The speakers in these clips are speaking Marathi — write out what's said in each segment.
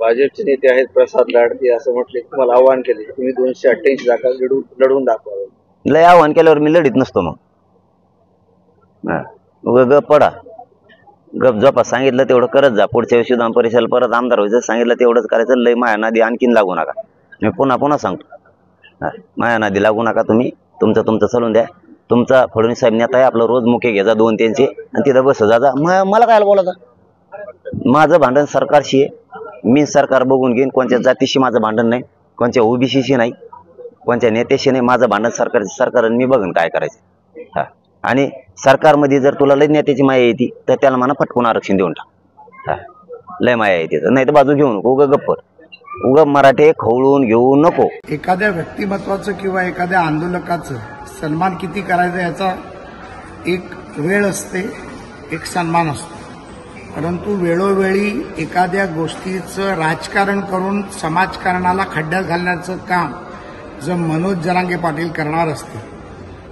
भाजपचे नेते आहेत प्रसाद लाड ते असं म्हटले, तुम्हाला आव्हान केले की तुम्ही 288 जागा लढवून दाखवा. लय आव्हान केल्यावर मी लढीत नसतो. मग गप पडा, गप झोपा. सांगितलं तेवढं करत जा. पुढच्या वर्षी विधान परिषदेला परत आमदार व्हायचं, सांगितलं तेवढंच करायचं. लय माया नादी आणखीन लागू नका. मी पुन्हा सांगतो, माया नादी लागू नका. तुम्ही तुमचं चालून द्या. तुमचा फडणवीस साहेब नेता आहे, आपलं रोज मुके घ्या 2-3 आणि तिथं बस जा. मला काय बोलायचं? माझं भांडण सरकारशी आहे. मी सरकार बघून घेईन. कोणत्या जातीशी माझं भांडण नाही, कोणत्या ओबीसीशी नाही, कोणत्या नेत्याशी नाही. माझं भांडण सरकार मी बघून काय करायचं. आणि सरकारमध्ये जर तुला लय नेत्याची माया येते तर त्याला म्हणा फटकून आरक्षण देऊन टाक. लय माया येते, नाही तर बाजू घेऊ नको. उगा मराठे खवळून घेऊ नको. एखाद्या व्यक्तिमत्वाचं किंवा एखाद्या आंदोलकाचं सन्मान किती करायचं याचा एक वेळ असते, एक सन्मान असतो. परंतु वेळोवेळी एखाद्या गोष्टीचं राजकारण करून समाजकारणाला खड्ड्यात घालण्याचं काम जर मनोज जरांगे पाटील करणार असतील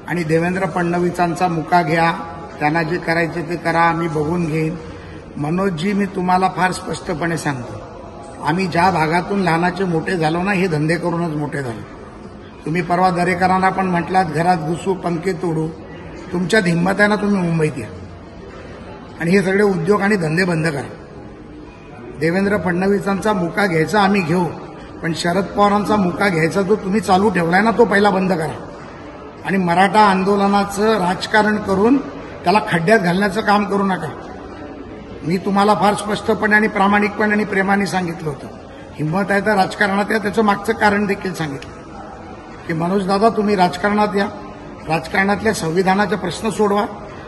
आणि देवेंद्र फडणवीसांचा मुका घ्या, त्यांना जे करायचे ते करा, मी बघून घेईन. मनोजजी, मी तुम्हाला फार स्पष्टपणे सांगतो, आम्ही ज्या भागातून लहानाचे मोठे झालो ना, हे धंदे करूनच मोठे झालो. तुम्ही परवा दरेकरांना पण म्हटलात घरात घुसू पंखे तोडू. तुमच्यात हिंमत आहे ना, तुम्ही मुंबईत या आणि हे सगळे उद्योग आणि धंदे बंद करा. देवेंद्र फडणवीसांचा मुका घ्यायचा आम्ही घेऊ, पण शरद पवारांचा मुका घ्यायचा जो तुम्ही चालू ठेवलाय ना, तो पहिला बंद करा. आणि मराठा आंदोलनाचं राजकारण करून त्याला खड्ड्यात घालण्याचं काम करू नका. मी तुम्हाला फार स्पष्टपणे आणि प्रामाणिकपणे आणि प्रेमाने सांगितलं होतं, हिंमत आहे तर राजकारणात या. त्याचं मागचं कारण देखील सांगितलं की मनोज दादा, तुम्ही राजकारणात या, राजकारणातल्या संविधानाचे प्रश्न सोडवा,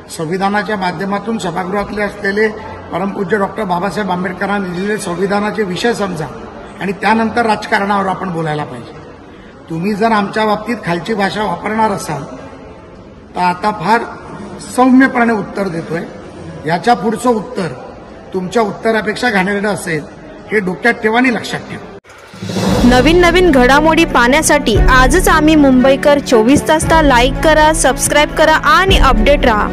संविधानाच्या माध्यमातून सभागृहातले असलेले परमपूज्य डॉक्टर बाबासाहेब आंबेडकरांनी दिलेले संविधानाचे विषय समजा आणि त्यानंतर राजकारणावर आपण बोलायला पाहिजे. तुम्ही जर आमच्या बाबतीत खालची भाषा वापरणार असाल तर आता फार सौम्यपणे उत्तर देतोय. याच्या पुढचं उत्तर तुमच्या उत्तरापेक्षा घाणेरडं असेल, हे डोक्यात ठेवा आणि लक्षात ठेवा. नवीन घडामोडी पाहण्यासाठी आजच आम्ही मुंबईकर 24 तासला लाईक करा, सबस्क्राईब करा आणि अपडेट रहा.